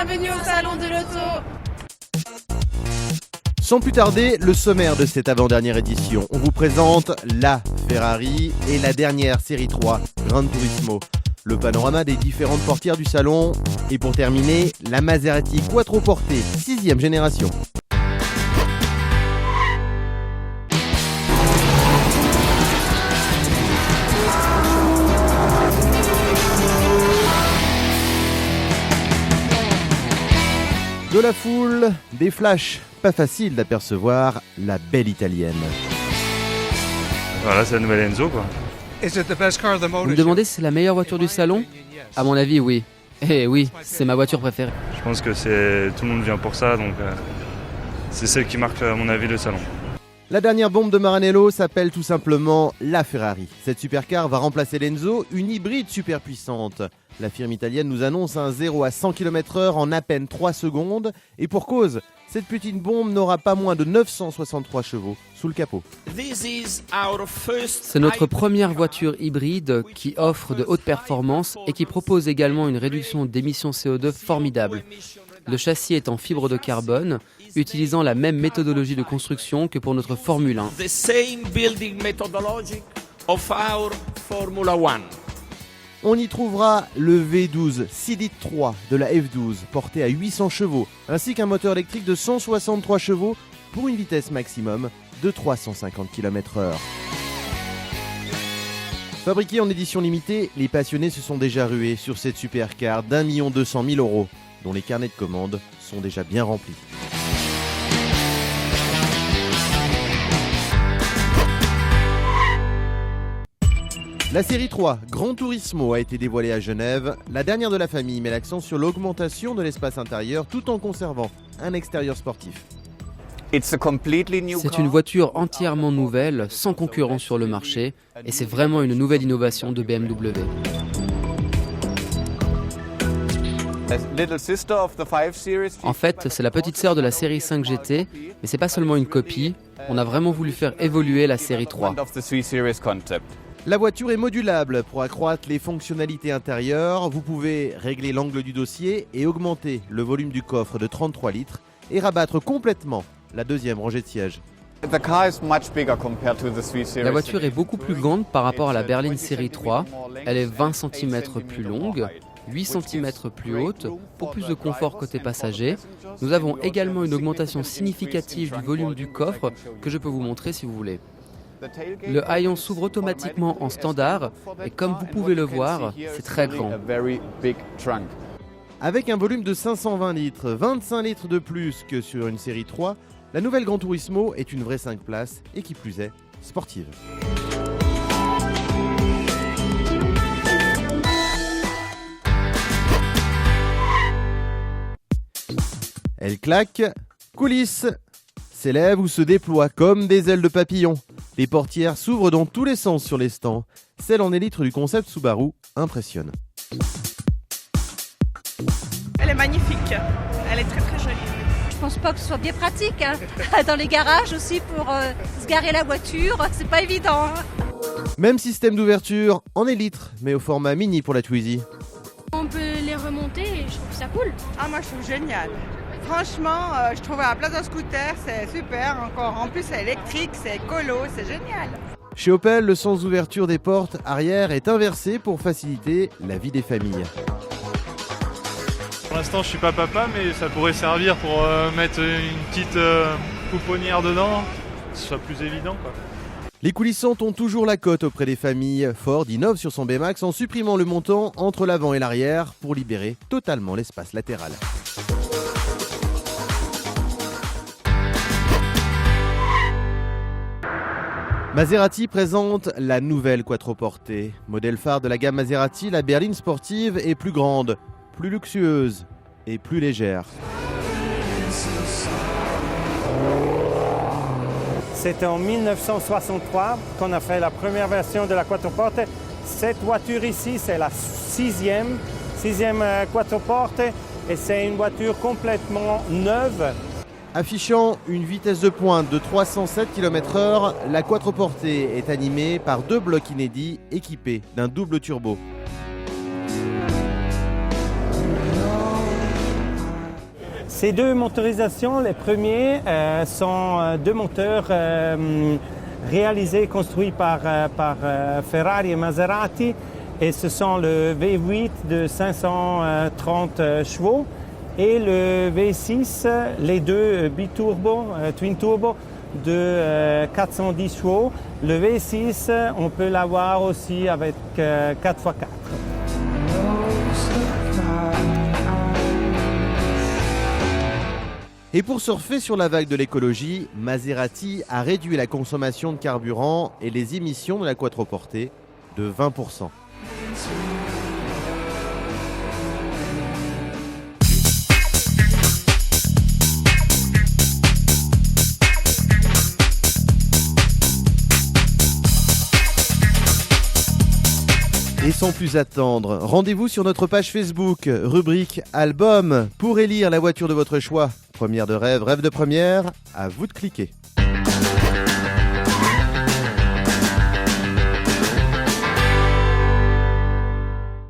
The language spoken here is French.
Bienvenue au Salon de l'Auto. Sans plus tarder, le sommaire de cette avant-dernière édition. On vous présente la Ferrari et la dernière série 3, Gran Turismo. Le panorama des différentes portières du salon. Et pour terminer, la Maserati Quattroporte, 6e génération. De la foule, des flashs, pas facile d'apercevoir la belle italienne. Voilà, c'est la nouvelle Enzo, quoi. Vous me demandez si c'est la meilleure voiture du salon ? À mon avis, oui. Eh oui, c'est ma voiture préférée. Je pense que tout le monde vient pour ça, donc c'est celle qui marque, à mon avis, le salon. La dernière bombe de Maranello s'appelle tout simplement la Ferrari. Cette supercar va remplacer l'Enzo, une hybride super puissante. La firme italienne nous annonce un 0 à 100 km/h en à peine 3 secondes. Et pour cause, cette petite bombe n'aura pas moins de 963 chevaux sous le capot. C'est notre première voiture hybride qui offre de hautes performances et qui propose également une réduction d'émissions CO2 formidable. Le châssis est en fibre de carbone, utilisant la même méthodologie de construction que pour notre Formule 1. On y trouvera le V12 6 litres 3 de la F12 porté à 800 chevaux, ainsi qu'un moteur électrique de 163 chevaux pour une vitesse maximum de 350 km/h. Fabriquée en édition limitée, les passionnés se sont déjà rués sur cette supercar d'1 200 000 €, dont les carnets de commandes sont déjà bien remplis. La série 3, Gran Turismo, a été dévoilée à Genève. La dernière de la famille met l'accent sur l'augmentation de l'espace intérieur tout en conservant un extérieur sportif. C'est une voiture entièrement nouvelle, sans concurrent sur le marché, et c'est vraiment une nouvelle innovation de BMW. En fait, c'est la petite sœur de la série 5 GT, mais c'est pas seulement une copie, on a vraiment voulu faire évoluer la série 3. La voiture est modulable pour accroître les fonctionnalités intérieures. Vous pouvez régler l'angle du dossier et augmenter le volume du coffre de 33 litres et rabattre complètement la deuxième rangée de sièges. La voiture est beaucoup plus grande par rapport à la berline série 3. Elle est 20 cm plus longue, 8 cm plus haute, pour plus de confort côté passager. Nous avons également une augmentation significative du volume du coffre que je peux vous montrer si vous voulez. Le haillon s'ouvre automatiquement en standard et comme vous pouvez le voir, c'est très grand. Avec un volume de 520 litres, 25 litres de plus que sur une série 3, la nouvelle Gran Turismo est une vraie 5 places et qui plus est, sportive. Elle claque, coulisse, s'élève ou se déploie comme des ailes de papillon. Les portières s'ouvrent dans tous les sens sur les stands. Celle en élytre du concept Subaru impressionne. Elle est magnifique. Elle est très très jolie. Je pense pas que ce soit bien pratique. Dans les garages aussi pour se garer la voiture, c'est pas évident. Même système d'ouverture en élytre, mais au format mini pour la Twizy. On peut les remonter et je trouve ça cool. Ah, moi je trouve génial. Franchement, je trouve à la place d'un scooter, c'est super. Encore en plus, c'est électrique, c'est écolo, c'est génial. Chez Opel, le sens d'ouverture des portes arrière est inversé pour faciliter la vie des familles. Pour l'instant, je suis pas papa, mais ça pourrait servir pour mettre une petite pouponnière dedans, que ce soit plus évident, quoi. Les coulissantes ont toujours la cote auprès des familles. Ford innove sur son B-Max en supprimant le montant entre l'avant et l'arrière pour libérer totalement l'espace latéral. Maserati présente la nouvelle Quattroporte. Modèle phare de la gamme Maserati, la berline sportive est plus grande, plus luxueuse et plus légère. C'était en 1963 qu'on a fait la première version de la Quattroporte. Cette voiture ici, c'est la sixième Quattroporte et c'est une voiture complètement neuve. Affichant une vitesse de pointe de 307 km/h, la Quattroporte est animée par 2 blocs inédits équipés d'un double turbo. Ces deux motorisations, les premiers, sont deux moteurs réalisés, construits par Ferrari et Maserati. Et ce sont le V8 de 530 chevaux et le V6, les deux biturbo, twin turbo de 410 chevaux. Le V6, on peut l'avoir aussi avec 4x4. Et pour surfer sur la vague de l'écologie, Maserati a réduit la consommation de carburant et les émissions de la quattroporte de 20%. Et sans plus attendre, rendez-vous sur notre page Facebook, rubrique Album, pour élire la voiture de votre choix. Première de rêve, rêve de première, à vous de cliquer.